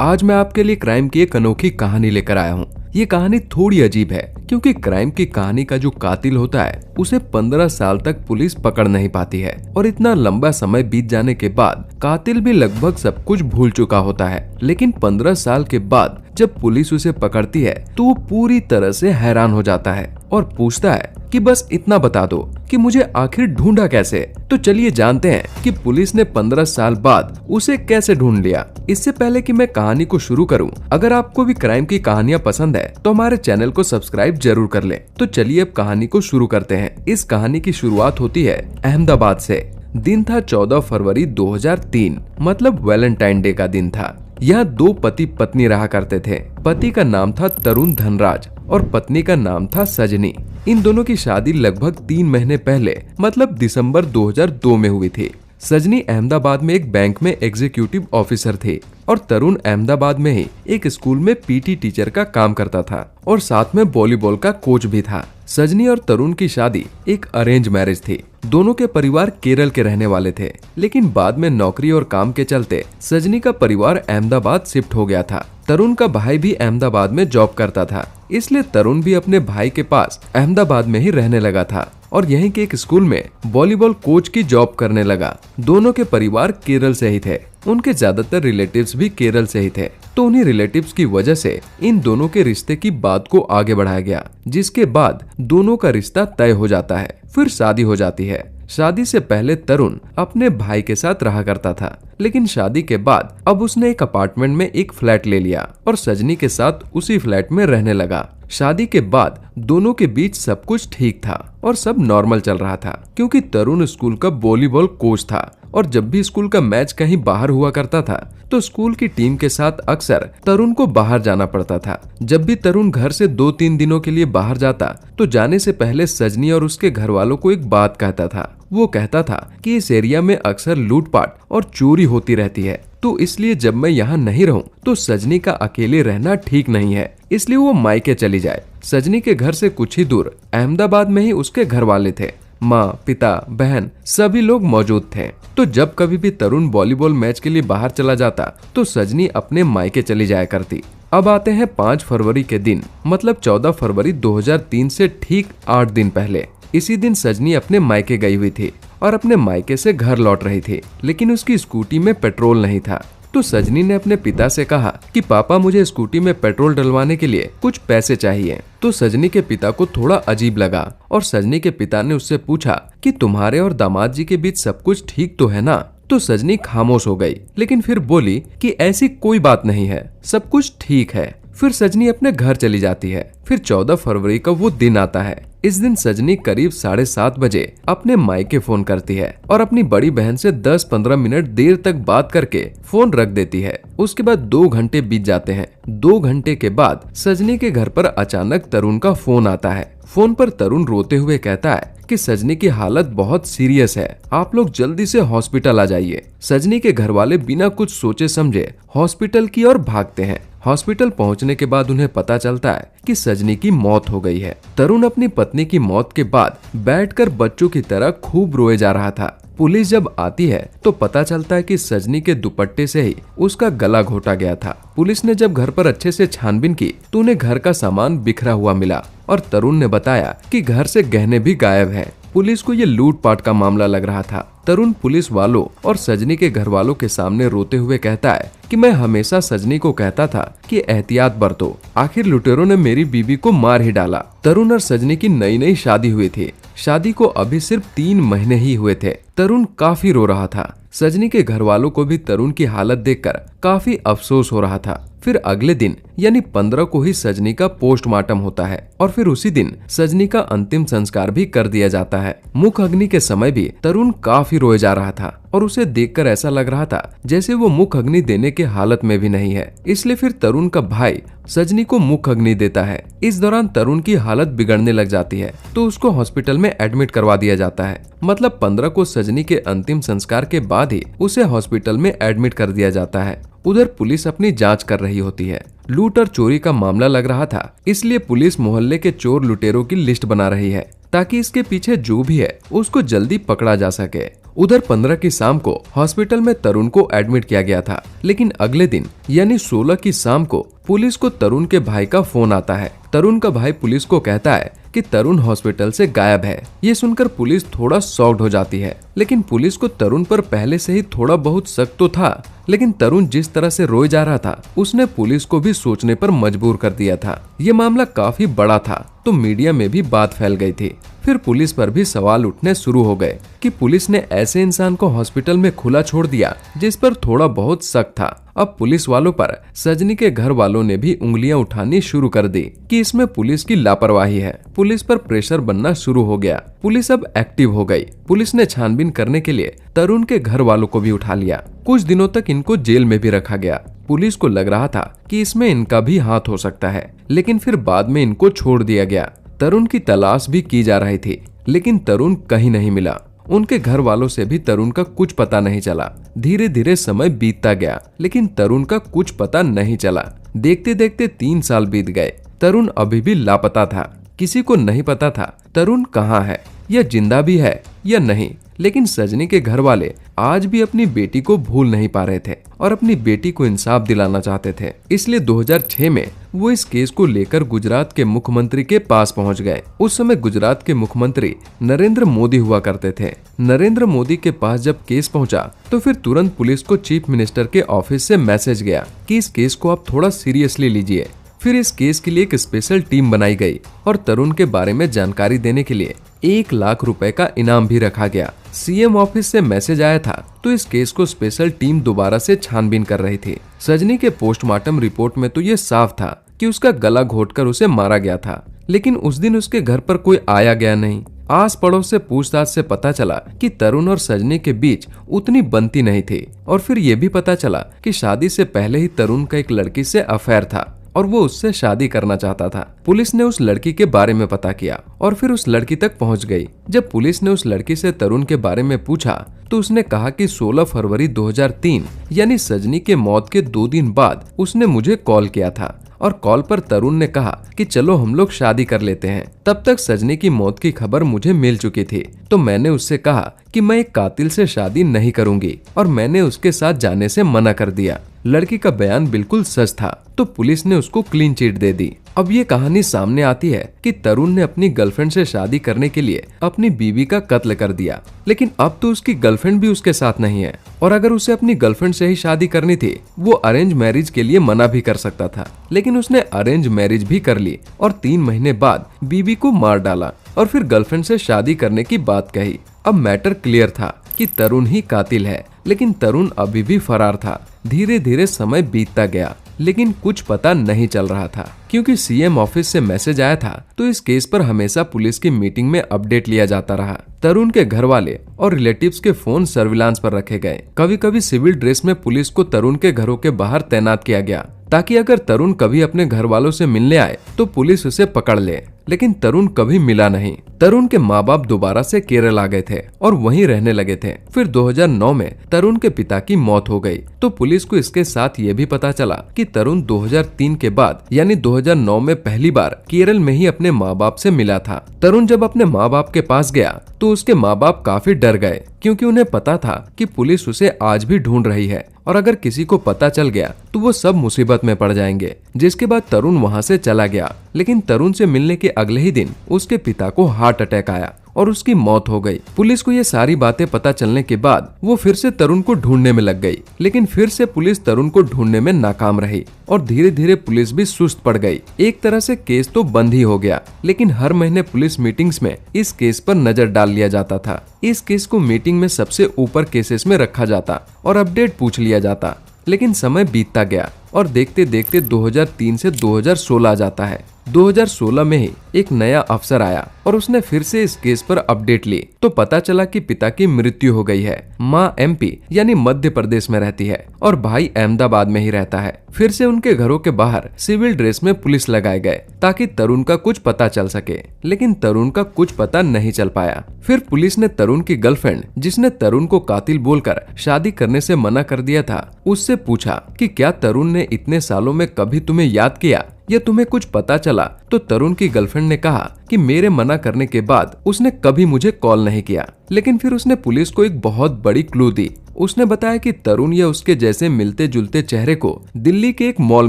आज मैं आपके लिए क्राइम की एक अनोखी कहानी लेकर आया हूँ। ये कहानी थोड़ी अजीब है क्योंकि क्राइम की कहानी का जो कातिल होता है उसे 15 साल तक पुलिस पकड़ नहीं पाती है और इतना लंबा समय बीत जाने के बाद कातिल भी लगभग सब कुछ भूल चुका होता है। लेकिन 15 साल के बाद जब पुलिस उसे पकड़ती है तो वो पूरी तरह से हैरान हो जाता है और पूछता है कि बस इतना बता दो कि मुझे आखिर ढूंढा कैसे। तो चलिए जानते हैं कि पुलिस ने 15 साल बाद उसे कैसे ढूंढ लिया। इससे पहले कि मैं कहानी को शुरू करूं, अगर आपको भी क्राइम की कहानियां पसंद है तो हमारे चैनल को सब्सक्राइब जरूर कर लें। तो चलिए अब कहानी को शुरू करते हैं। इस कहानी की शुरुआत होती है अहमदाबाद से। दिन था 14 फरवरी 2003, मतलब वैलेंटाइन डे का दिन था। यहाँ दो पति पत्नी रहा करते थे। पति का नाम था तरुण धनराज और पत्नी का नाम था सजनी। इन दोनों की शादी लगभग 3 महीने पहले मतलब दिसंबर 2002 में हुई थी। सजनी अहमदाबाद में एक बैंक में एग्जीक्यूटिव ऑफिसर थे और तरुण अहमदाबाद में ही एक स्कूल में पीटी टीचर का काम करता था और साथ में वॉलीबॉल का कोच भी था। सजनी और तरुण की शादी एक अरेंज मैरिज थी। दोनों के परिवार केरल के रहने वाले थे, लेकिन बाद में नौकरी और काम के चलते सजनी का परिवार अहमदाबाद शिफ्ट हो गया था। तरुण का भाई भी अहमदाबाद में जॉब करता था, इसलिए तरुण भी अपने भाई के पास अहमदाबाद में ही रहने लगा था और यहीं के एक स्कूल में वॉलीबॉल कोच की जॉब करने लगा। दोनों के परिवार केरल से ही थे। उनके ज्यादातर रिलेटिव्स भी केरल से ही थे, तो उन्हीं रिलेटिव्स की वजह से इन दोनों के रिश्ते की बात को आगे बढ़ाया गया, जिसके बाद दोनों का रिश्ता तय हो जाता है। फिर शादी हो जाती है। शादी से पहले तरुण अपने भाई के साथ रहा करता था, लेकिन शादी के बाद अब उसने एक अपार्टमेंट में एक फ्लैट ले लिया और सजनी के साथ उसी फ्लैट में रहने लगा। शादी के बाद दोनों के बीच सब कुछ ठीक था और सब नॉर्मल चल रहा था, क्योंकि तरुण स्कूल का वॉलीबॉल कोच था और जब भी स्कूल का मैच कहीं बाहर हुआ करता था तो स्कूल की टीम के साथ अक्सर तरुण को बाहर जाना पड़ता था। जब भी तरुण घर से 2-3 दिनों के लिए बाहर जाता तो जाने से पहले सजनी और उसके घर वालों को एक बात कहता था। वो कहता था कि इस एरिया में अक्सर लूटपाट और चोरी होती रहती है, तो इसलिए जब मैं यहाँ नहीं रहूं तो सजनी का अकेले रहना ठीक नहीं है, इसलिए वो मायके चली जाए। सजनी के घर से कुछ ही दूर अहमदाबाद में ही उसके घर वाले थे। माँ, पिता, बहन सभी लोग मौजूद थे। तो जब कभी भी तरुण वॉलीबॉल मैच के लिए बाहर चला जाता तो सजनी अपने मायके चली जाया करती। अब आते हैं 5 फरवरी के दिन, मतलब 14 फरवरी 2003 से ठीक 8 दिन पहले। इसी दिन सजनी अपने मायके गई हुई थी और अपने मायके से घर लौट रही थी, लेकिन उसकी स्कूटी में पेट्रोल नहीं था। तो सजनी ने अपने पिता से कहा कि पापा, मुझे स्कूटी में पेट्रोल डलवाने के लिए कुछ पैसे चाहिए। तो सजनी के पिता को थोड़ा अजीब लगा और सजनी के पिता ने उससे पूछा कि तुम्हारे और दामाद जी के बीच सब कुछ ठीक तो है ना। तो सजनी खामोश हो गई, लेकिन फिर बोली कि ऐसी कोई बात नहीं है, सब कुछ ठीक है। फिर सजनी अपने घर चली जाती है। फिर 14 फरवरी का वो दिन आता है। इस दिन सजनी करीब 7:30 बजे अपने मायके फोन करती है और अपनी बड़ी बहन से 10-15 मिनट देर तक बात करके फोन रख देती है। उसके बाद 2 घंटे बीत जाते हैं। 2 घंटे के बाद सजनी के घर पर अचानक तरुण का फोन आता है। फोन पर तरुण रोते हुए कहता है कि सजनी की हालत बहुत सीरियस है, आप लोग जल्दी से हॉस्पिटल आ जाइए। सजनी के घर वाले बिना कुछ सोचे समझे हॉस्पिटल की ओर भागते हैं। हॉस्पिटल पहुंचने के बाद उन्हें पता चलता है कि सजनी की मौत हो गई है। तरुण अपनी पत्नी की मौत के बाद बैठकर बच्चों की तरह खूब रोए जा रहा था। पुलिस जब आती है तो पता चलता है कि सजनी के दुपट्टे से ही उसका गला घोटा गया था। पुलिस ने जब घर पर अच्छे से छानबीन की तो उन्हें घर का सामान बिखरा हुआ मिला और तरुण ने बताया कि घर से गहने भी गायब हैं। पुलिस को ये लूटपाट का मामला लग रहा था। तरुण पुलिस वालों और सजनी के घर वालों के सामने रोते हुए कहता है कि मैं हमेशा सजनी को कहता था कि एहतियात बरतो, आखिर लुटेरों ने मेरी बीबी को मार ही डाला। तरुण और सजनी की नई नई शादी हुई थी। शादी को अभी सिर्फ 3 महीने ही हुए थे। तरुण काफी रो रहा था। सजनी के घर वालों को भी तरुण की हालत देखकर काफी अफसोस हो रहा था। फिर अगले दिन यानी 15 को ही सजनी का पोस्टमार्टम होता है और फिर उसी दिन सजनी का अंतिम संस्कार भी कर दिया जाता है। मुख अग्नि के समय भी तरुण काफी रोए जा रहा था और उसे देखकर ऐसा लग रहा था जैसे वो मुख अग्नि देने के हालत में भी नहीं है। इसलिए फिर तरुण का भाई सजनी को मुख अग्नि देता है। इस दौरान तरुण की हालत बिगड़ने लग जाती है तो उसको हॉस्पिटल में एडमिट करवा दिया जाता है। मतलब 15 को सजनी के अंतिम संस्कार के बाद ही उसे हॉस्पिटल में एडमिट कर दिया जाता है। उधर पुलिस अपनी जांच कर रही होती है। लूट और चोरी का मामला लग रहा था, इसलिए पुलिस मोहल्ले के चोर लुटेरों की लिस्ट बना रही है ताकि इसके पीछे जो भी है उसको जल्दी पकड़ा जा सके। उधर 15 की शाम को हॉस्पिटल में तरुण को एडमिट किया गया था, लेकिन अगले दिन यानी 16 की शाम को पुलिस को तरुण के भाई का फोन आता है। तरुण का भाई पुलिस को कहता है कि तरुण हॉस्पिटल से गायब है। ये सुनकर पुलिस थोड़ा शॉक्ड हो जाती है, लेकिन पुलिस को तरुण पर पहले से ही थोड़ा बहुत शक तो था, लेकिन तरुण जिस तरह से रोए जा रहा था उसने पुलिस को भी सोचने पर मजबूर कर दिया था। ये मामला काफी बड़ा था तो मीडिया में भी बात फैल गई थी। फिर पुलिस पर भी सवाल उठने शुरू हो गए कि पुलिस ने ऐसे इंसान को हॉस्पिटल में खुला छोड़ दिया जिस पर थोड़ा बहुत शक था। अब पुलिस वालों पर सजनी के घर वालों ने भी उंगलियां उठानी शुरू कर दी कि इसमें पुलिस की लापरवाही है। पुलिस पर प्रेशर बनना शुरू हो गया। पुलिस अब एक्टिव हो गई। पुलिस ने छानबीन करने के लिए तरुण के घर वालों को भी उठा लिया। कुछ दिनों तक इनको जेल में भी रखा गया। पुलिस को लग रहा था कि इसमें इनका भी हाथ हो सकता है, लेकिन फिर बाद में इनको छोड़ दिया गया। तरुण की तलाश भी की जा रही थी, लेकिन तरुण कहीं नहीं मिला। उनके घर वालों से भी तरुण का कुछ पता नहीं चला। धीरे धीरे समय बीतता गया, लेकिन तरुण का कुछ पता नहीं चला। देखते देखते 3 साल बीत गए। तरुण अभी भी लापता था। किसी को नहीं पता था तरुण कहाँ है, या जिंदा भी है या नहीं। लेकिन सजनी के घर वाले आज भी अपनी बेटी को भूल नहीं पा रहे थे और अपनी बेटी को इंसाफ दिलाना चाहते थे। इसलिए 2006 में वो इस केस को लेकर गुजरात के मुख्यमंत्री के पास पहुंच गए। उस समय गुजरात के मुख्यमंत्री नरेंद्र मोदी हुआ करते थे। नरेंद्र मोदी के पास जब केस पहुंचा तो फिर तुरंत पुलिस को चीफ मिनिस्टर के ऑफिस से मैसेज गया कि इस केस को आप थोड़ा सीरियसली लीजिए। फिर इस केस के लिए एक स्पेशल टीम बनाई गई और तरुण के बारे में जानकारी देने के लिए 1 लाख रुपए का इनाम भी रखा गया। सीएम ऑफिस से मैसेज आया था तो इस केस को स्पेशल टीम दोबारा से छानबीन कर रही थी। सजनी के पोस्टमार्टम रिपोर्ट में तो ये साफ था कि उसका गला घोटकर उसे मारा गया था, लेकिन उस दिन उसके घर पर कोई आया गया नहीं। आस पड़ोस से पूछताछ से पता चला कि तरुण और सजनी के बीच उतनी बनती नहीं थी, और फिर ये भी पता चला कि शादी से पहले ही तरुण का एक लड़की से अफेयर था और वो उससे शादी करना चाहता था। पुलिस ने उस लड़की के बारे में पता किया और फिर उस लड़की तक पहुंच गई। जब पुलिस ने उस लड़की से तरुण के बारे में पूछा तो उसने कहा कि 16 फरवरी 2003 यानी सजनी के मौत के 2 दिन बाद उसने मुझे कॉल किया था और कॉल पर तरुण ने कहा कि चलो हम लोग शादी कर लेते हैं। तब तक सजनी की मौत की खबर मुझे मिल चुकी थी, तो मैंने उससे कहा कि मैं एक कातिल से शादी नहीं करूंगी और मैंने उसके साथ जाने से मना कर दिया। लड़की का बयान बिल्कुल सच था, तो पुलिस ने उसको क्लीन चिट दे दी। अब ये कहानी सामने आती है कि तरुण ने अपनी गर्लफ्रेंड से शादी करने के लिए अपनी बीवी का कत्ल कर दिया, लेकिन अब तो उसकी गर्लफ्रेंड भी उसके साथ नहीं है, और अगर उसे अपनी गर्लफ्रेंड से ही शादी करनी थी वो अरेंज मैरिज के लिए मना भी कर सकता था, लेकिन उसने अरेंज मैरिज भी कर ली और 3 महीने बाद बीवी को मार डाला और फिर गर्लफ्रेंड से शादी करने की बात कही। अब मैटर क्लियर था कि तरुण ही कातिल है, लेकिन तरुण अभी भी फरार था। धीरे धीरे समय बीतता गया, लेकिन कुछ पता नहीं चल रहा था। क्योंकि सीएम ऑफिस से मैसेज आया था तो इस केस पर हमेशा पुलिस की मीटिंग में अपडेट लिया जाता रहा। तरुण के घर वाले और रिलेटिव्स के फोन सर्विलांस पर रखे गए। कभी कभी सिविल ड्रेस में पुलिस को तरुण के घरों के बाहर तैनात किया गया, ताकि अगर तरुण कभी अपने घर वालों से मिलने आए तो पुलिस उसे पकड़ ले। लेकिन तरुण कभी मिला नहीं। तरुण के माँ बाप दोबारा से केरल आ गए थे और वहीं रहने लगे थे। फिर 2009 में तरुण के पिता की मौत हो गई, तो पुलिस को इसके साथ ये भी पता चला कि तरुण 2003 के बाद यानी 2009 में पहली बार केरल में ही अपने माँ बाप से मिला था। तरुण जब अपने माँ बाप के पास गया तो उसके माँ बाप काफी डर गए, क्योंकि उन्हें पता था कि पुलिस उसे आज भी ढूंढ रही है और अगर किसी को पता चल गया तो वो सब मुसीबत में पड़ जाएंगे। जिसके बाद तरुण वहाँ से चला गया, लेकिन तरुण से मिलने के अगले ही दिन उसके पिता को हार्ट अटैक आया और उसकी मौत हो गई। पुलिस को ये सारी बातें पता चलने के बाद वो फिर से तरुण को ढूंढने में लग गई, लेकिन फिर से पुलिस तरुण को ढूंढने में नाकाम रही और धीरे धीरे पुलिस भी सुस्त पड़ गई। एक तरह से केस तो बंद ही हो गया, लेकिन हर महीने पुलिस मीटिंग्स में इस केस पर नजर डाल लिया जाता था। इस केस को मीटिंग में सबसे ऊपर केसेस में रखा जाता और अपडेट पूछ लिया जाता। लेकिन समय बीतता गया और देखते देखते 2003 से 2016 जाता है। 2016 में ही एक नया अफसर आया और उसने फिर से इस केस पर अपडेट ली तो पता चला कि पिता की मृत्यु हो गई है। माँ एमपी यानी मध्य प्रदेश में रहती है और भाई अहमदाबाद में ही रहता है। फिर से उनके घरों के बाहर सिविल ड्रेस में पुलिस लगाए गए ताकि तरुण का कुछ पता चल सके, लेकिन तरुण का कुछ पता नहीं चल पाया। फिर पुलिस ने तरुण की गर्लफ्रेंड, जिसने तरुण को कातिल बोलकर शादी करने से मना कर दिया था, उससे पूछा कि क्या तरुण ने इतने सालों में कभी तुम्हें याद किया या तुम्हें कुछ पता चला? तो तरुण की गर्लफ्रेंड ने कहा कि मेरे मना करने के बाद उसने कभी मुझे कॉल नहीं किया, लेकिन फिर उसने पुलिस को एक बहुत बड़ी क्लू दी। उसने बताया कि तरुण या उसके जैसे मिलते जुलते चेहरे को दिल्ली के एक मॉल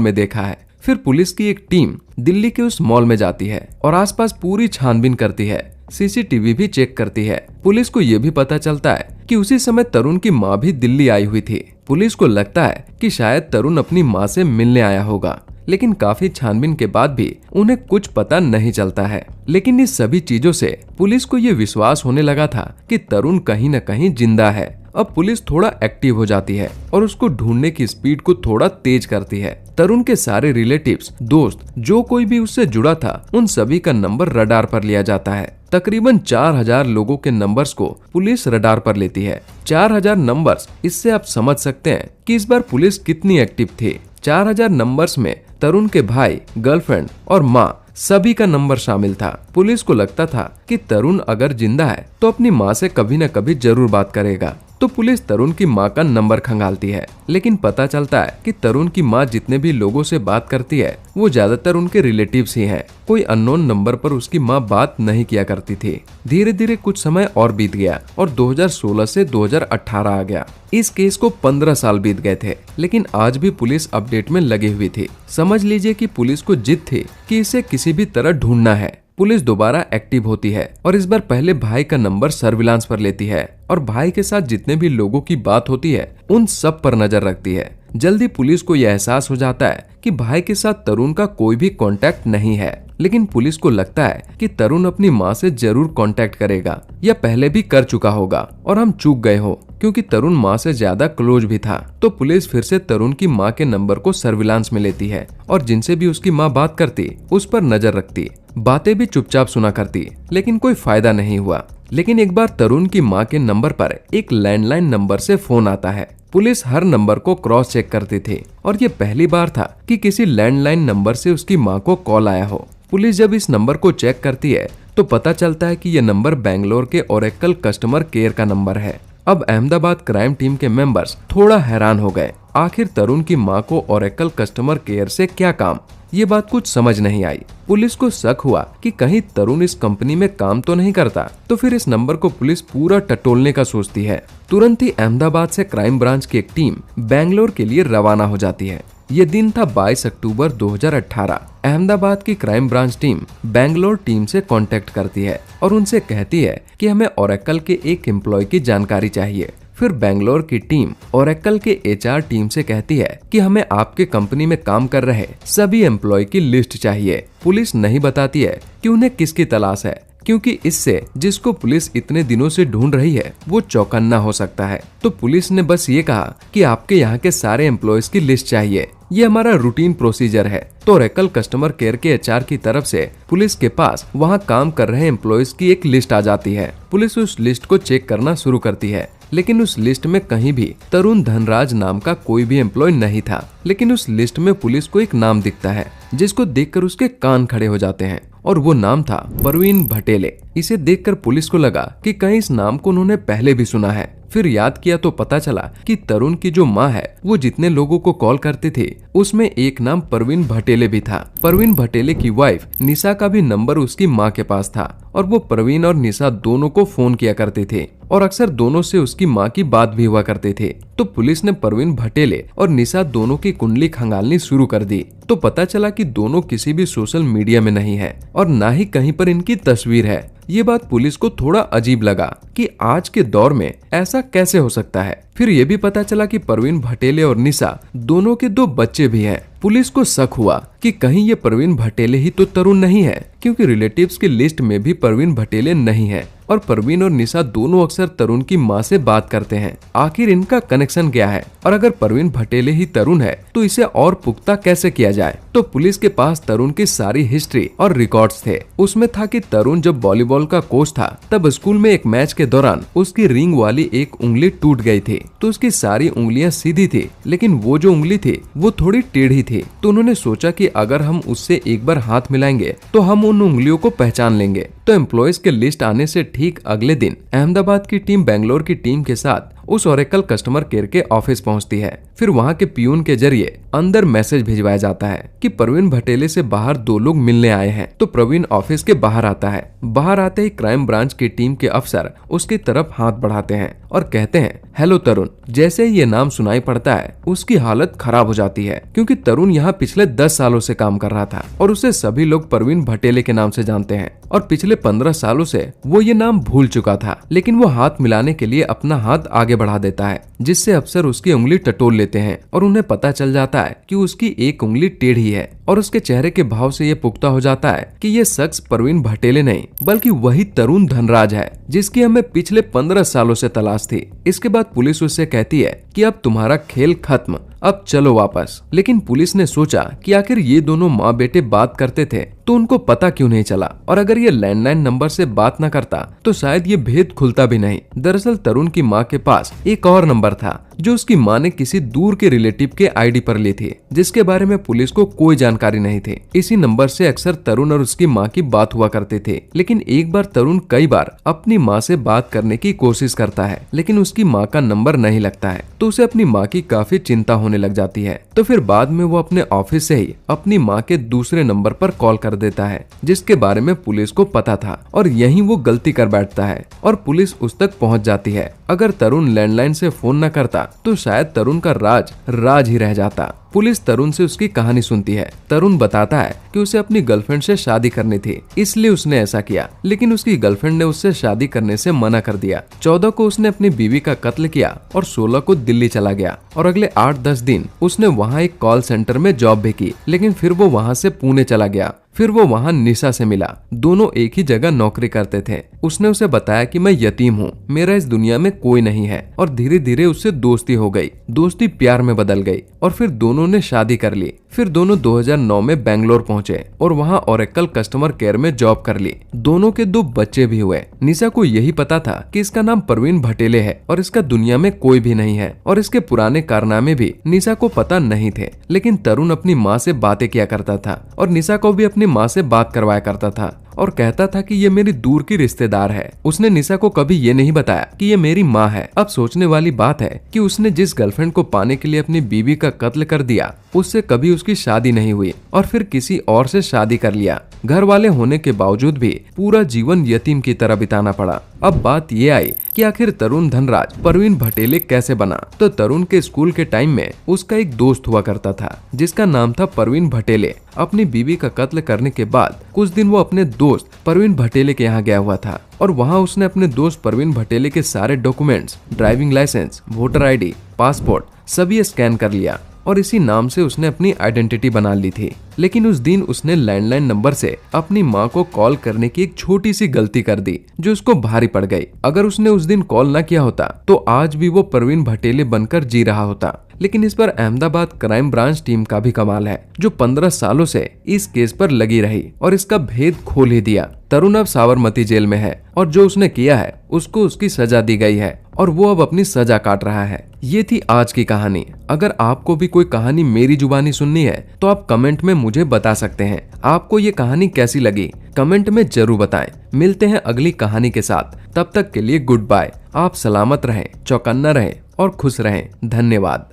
में देखा है। फिर पुलिस की एक टीम दिल्ली के उस मॉल में जाती है और आसपास पूरी छानबीन करती है, सीसीटीवी भी चेक करती है। पुलिस को ये भी पता चलता है कि उसी समय तरुण की माँ भी दिल्ली आई हुई थी। पुलिस को लगता है कि शायद तरुण अपनी माँ से मिलने आया होगा, लेकिन काफी छानबीन के बाद भी उन्हें कुछ पता नहीं चलता है। लेकिन इस सभी चीजों से पुलिस को ये विश्वास होने लगा था कि तरुण कहीं न कहीं जिंदा है। अब पुलिस थोड़ा एक्टिव हो जाती है और उसको ढूंढने की स्पीड को थोड़ा तेज करती है। तरुण के सारे रिलेटिव्स, दोस्त, जो कोई भी उससे जुड़ा था, उन सभी का नंबर रडार पर लिया जाता है। तकरीबन 4000 लोगों के नंबर्स को पुलिस रडार पर लेती है। 4000 नंबर्स, इससे आप समझ सकते हैं कि इस बार पुलिस कितनी एक्टिव थी। 4000 नंबर्स में तरुण के भाई, गर्लफ्रेंड और माँ सभी का नंबर शामिल था। पुलिस को लगता था कि तरुण अगर जिंदा है तो अपनी माँ से कभी न कभी जरूर बात करेगा, तो पुलिस तरुण की माँ का नंबर खंगालती है। लेकिन पता चलता है कि तरुण की माँ जितने भी लोगों से बात करती है वो ज्यादातर उनके रिलेटिव्स ही हैं। कोई अननोन नंबर पर उसकी माँ बात नहीं किया करती थी। धीरे धीरे कुछ समय और बीत गया और 2016 से 2018 आ गया। इस केस को 15 साल बीत गए थे, लेकिन आज भी पुलिस अपडेट में लगी हुई थी। समझ लीजिए कि पुलिस को जिद थी कि इसे किसी भी तरह ढूंढना है। पुलिस दोबारा एक्टिव होती है और इस बार पहले भाई का नंबर सर्विलांस पर लेती है और भाई के साथ जितने भी लोगों की बात होती है उन सब पर नजर रखती है। जल्दी पुलिस को यह एहसास हो जाता है कि भाई के साथ तरुण का कोई भी कांटेक्ट नहीं है, लेकिन पुलिस को लगता है कि तरुण अपनी माँ से जरूर कांटेक्ट करेगा या पहले भी कर चुका होगा और हम चूक गए हो, क्योंकि तरुण माँ से ज्यादा क्लोज भी था। तो पुलिस फिर से तरुण की माँ के नंबर को सर्विलांस में लेती है और जिनसे भी उसकी माँ बात करती उस पर नजर रखती, बातें भी चुपचाप सुना करती, लेकिन कोई फायदा नहीं हुआ। लेकिन एक बार तरुण की माँ के नंबर पर एक लैंडलाइन नंबर से फोन आता है। पुलिस हर नंबर को क्रॉस चेक करती थी और ये पहली बार था कि किसी लैंडलाइन नंबर से उसकी माँ को कॉल आया हो। पुलिस जब इस नंबर को चेक करती है तो पता चलता है कि यह नंबर बेंगलोर के ओरेकल कस्टमर केयर का नंबर है। अब अहमदाबाद क्राइम टीम के मेंबर्स थोड़ा हैरान हो गए। आखिर तरुण की माँ को ओरेकल कस्टमर केयर से क्या काम? ये बात कुछ समझ नहीं आई। पुलिस को शक हुआ कि कहीं तरुण इस कंपनी में काम तो नहीं करता, तो फिर इस नंबर को पुलिस पूरा टटोलने का सोचती है। तुरंत ही अहमदाबाद से क्राइम ब्रांच की एक टीम बेंगलोर के लिए रवाना हो जाती है। ये दिन था 22 अक्टूबर 2018। अहमदाबाद की crime branch team Bangalore team से कांटेक्ट करती है और उनसे कहती है कि हमें ओरेकल के एक एम्प्लॉय की जानकारी चाहिए। फिर बेंगलोर की टीम ओरेकल के एचआर टीम से कहती है कि हमें आपके कंपनी में काम कर रहे सभी एम्प्लॉय की लिस्ट चाहिए। पुलिस नहीं बताती है कि उन्हें किसकी तलाश है, क्योंकि इससे जिसको पुलिस इतने दिनों से ढूंढ रही है वो चौकन्ना हो सकता है। तो पुलिस ने बस ये कहा कि आपके यहाँ के सारे एम्प्लॉयज की लिस्ट चाहिए, ये हमारा रूटीन प्रोसीजर है। तो ओरेकल कस्टमर केयर के एचआर की तरफ से पुलिस के पास वहाँ काम कर रहे एम्प्लॉयज की एक लिस्ट आ जाती है। पुलिस उस लिस्ट को चेक करना शुरू करती है, लेकिन उस लिस्ट में कहीं भी तरुण धनराज नाम का कोई भी एम्प्लॉय नहीं था। लेकिन उस लिस्ट में पुलिस को एक नाम दिखता है जिसको देखकर उसके कान खड़े हो जाते हैं और वो नाम था परवीन भटेले। इसे देखकर पुलिस को लगा कि कहीं इस नाम को उन्होंने पहले भी सुना है। फिर याद किया तो पता चला कि तरुण की जो माँ है वो जितने लोगों को कॉल करती थी उसमें एक नाम परवीन भटेले भी था। परवीन भटेले की वाइफ निशा का भी नंबर उसकी माँ के पास था और वो परवीन और निशा दोनों को फोन किया करते थे और अक्सर दोनों से उसकी माँ की बात भी हुआ करते थे। तो पुलिस ने परवीन भटेले और निशा दोनों की कुंडली खंगालनी शुरू कर दी। तो पता चला कि दोनों किसी भी सोशल मीडिया में नहीं है और ना ही कहीं पर इनकी तस्वीर है। ये बात पुलिस को थोड़ा अजीब लगा कि आज के दौर में ऐसा कैसे हो सकता है। फिर ये भी पता चला कि परवीन भटेले और निशा दोनों के 2 बच्चे भी हैं। पुलिस को शक हुआ कि कहीं ये परवीन भटेले ही तो तरुण नहीं है, क्योंकि रिलेटिव्स की लिस्ट में भी परवीन भटेले नहीं है और परवीन और निशा दोनों अक्सर तरुण की माँ से बात करते हैं। आखिर इनका कनेक्शन क्या है? और अगर परवीन भटेले ही तरुण है तो इसे और पुख्ता कैसे किया जाए? तो पुलिस के पास तरुण की सारी हिस्ट्री और रिकॉर्ड्स थे। उसमें था कि तरुण जब वॉलीबॉल का कोच था तब स्कूल में एक मैच के दौरान उसकी रिंग वाली एक उंगली टूट गई थी। तो उसकी सारी उंगलियां सीधी थी, लेकिन वो जो उंगली थी वो थोड़ी टेढ़ी थी। तो उन्होंने सोचा कि अगर हम उससे एक बार हाथ मिलाएंगे तो हम उन उंगलियों को पहचान लेंगे। तो एम्प्लॉयज के लिस्ट आने से ठीक अगले दिन अहमदाबाद की टीम बेंगलोर की टीम के साथ उस ओरेकल कस्टमर केयर के ऑफिस पहुंचती है। फिर वहां के पियून के जरिए अंदर मैसेज भिजवाया जाता है कि प्रवीण भटेले से बाहर 2 लोग मिलने आए हैं। तो प्रवीण ऑफिस के बाहर आता है। बाहर आते ही क्राइम ब्रांच की टीम के अफसर उसकी तरफ हाथ बढ़ाते हैं और कहते हैं, हेलो तरुण। जैसे ही ये नाम सुनाई पड़ता है उसकी हालत खराब हो जाती है, क्योंकि तरुण यहाँ पिछले 10 सालों से काम कर रहा था और उसे सभी लोग प्रवीण भटेले के नाम से जानते हैं। और पिछले 15 सालों से वो ये नाम भूल चुका था, लेकिन वो हाथ मिलाने के लिए अपना हाथ आगे बढ़ा देता है, जिससे अफसर उसकी उंगली टटोल लेते हैं और उन्हें पता चल जाता है कि उसकी एक उंगली टेढ़ी है। और उसके चेहरे के भाव से ये पुख्ता हो जाता है कि ये शख्स प्रवीण भटेले नहीं बल्कि वही तरुण धनराज है जिसकी हमें पिछले 15 सालों से तलाश थी। इसके बाद पुलिस उससे कहती है कि अब तुम्हारा खेल खत्म, अब चलो वापस। लेकिन पुलिस ने सोचा कि आखिर ये दोनों माँ बेटे बात करते थे तो उनको पता क्यों नहीं चला, और अगर ये लैंडलाइन नंबर से बात न करता तो शायद ये भेद खुलता भी नहीं। दरअसल तरुण की माँ के पास एक और नंबर था जो उसकी माँ ने किसी दूर के रिलेटिव के आईडी पर ली थी, जिसके बारे में पुलिस को कोई जानकारी नहीं थी। इसी नंबर से अक्सर तरुण और उसकी माँ की बात हुआ करती थी। लेकिन एक बार तरुण कई बार अपनी माँ से बात करने की कोशिश करता है, लेकिन उसकी माँ का नंबर नहीं लगता है, तो उसे अपनी माँ की काफी चिंता होने लग जाती है। तो फिर बाद में वो अपने ऑफिस से ही अपनी माँ के दूसरे नंबर पर कॉल कर देता है, जिसके बारे में पुलिस को पता था, और यहीं वो गलती कर बैठता है और पुलिस उस तक पहुंच जाती है। अगर तरुण लैंडलाइन से फोन न करता तो शायद तरुण का राज ही रह जाता। पुलिस तरुण से उसकी कहानी सुनती है। तरुण बताता है कि उसे अपनी गर्लफ्रेंड से शादी करनी थी, इसलिए उसने ऐसा किया, लेकिन उसकी गर्लफ्रेंड ने उससे शादी करने से मना कर दिया। 14 को उसने अपनी बीवी का कत्ल किया और 16 को दिल्ली चला गया, और अगले 8-10 दिन उसने वहाँ एक कॉल सेंटर में जॉब भी की, लेकिन फिर वो वहाँ से पुणे चला गया। फिर वो वहाँ निशा से मिला। दोनों एक ही जगह नौकरी करते थे। उसने उसे बताया कि मैं यतीम हूँ, मेरा इस दुनिया में कोई नहीं है, और धीरे धीरे उससे दोस्ती हो गई। दोस्ती प्यार में बदल गई और फिर दोनों ने शादी कर ली। फिर दोनों 2009 में बेंगलोर पहुंचे और वहाँ ओरेकल कस्टमर केयर में जॉब कर ली। दोनों के 2 बच्चे भी हुए। निशा को यही पता था कि इसका नाम प्रवीण भटेले है और इसका दुनिया में कोई भी नहीं है, और इसके पुराने कारनामे भी निशा को पता नहीं थे। लेकिन तरुण अपनी माँ से बातें किया करता था और निशा को भी अपनी माँ से बात करवाया करता था और कहता था कि ये मेरी दूर की रिश्तेदार है। उसने निशा को कभी ये नहीं बताया कि ये मेरी माँ है। अब सोचने वाली बात है कि उसने जिस गर्लफ्रेंड को पाने के लिए अपनी बीवी का कत्ल कर दिया, उससे कभी उसकी शादी नहीं हुई और फिर किसी और से शादी कर लिया। घर वाले होने के बावजूद भी पूरा जीवन यतीम की तरह बिताना पड़ा। अब बात ये आई कि आखिर तरुण धनराज प्रवीण भटेले कैसे बना। तो तरुण के स्कूल के टाइम में उसका एक दोस्त हुआ करता था जिसका नाम था प्रवीण भटेले। अपनी बीवी का कत्ल करने के बाद कुछ दिन वो अपने दोस्त प्रवीण भटेले के यहाँ गया हुआ था, और वहाँ उसने अपने दोस्त प्रवीण भटेले के सारे documents, driving licence, voter ID, passport सभी स्कैन कर लिया और इसी नाम से उसने अपनी आइडेंटिटी बना ली थी। लेकिन उस दिन उसने लैंडलाइन नंबर से अपनी माँ को कॉल करने की एक छोटी सी गलती कर दी जो उसको भारी पड़ गई। अगर उसने उस दिन कॉल न किया होता तो आज भी वो प्रवीण भटेले बनकर जी रहा होता। लेकिन इस पर अहमदाबाद क्राइम ब्रांच टीम का भी कमाल है, जो 15 सालों से इस केस पर लगी रही और इसका भेद खोल ही दिया। तरुण अब साबरमती जेल में है और जो उसने किया है उसको उसकी सजा दी गई है और वो अब अपनी सजा काट रहा है। ये थी आज की कहानी। अगर आपको भी कोई कहानी मेरी जुबानी सुननी है तो आप कमेंट में मुझे बता सकते हैं। आपको ये कहानी कैसी लगी कमेंट में जरूर बताएं। मिलते हैं अगली कहानी के साथ, तब तक के लिए गुड बाय। आप सलामत रहें, चौकन्ना रहें और खुश रहें। धन्यवाद।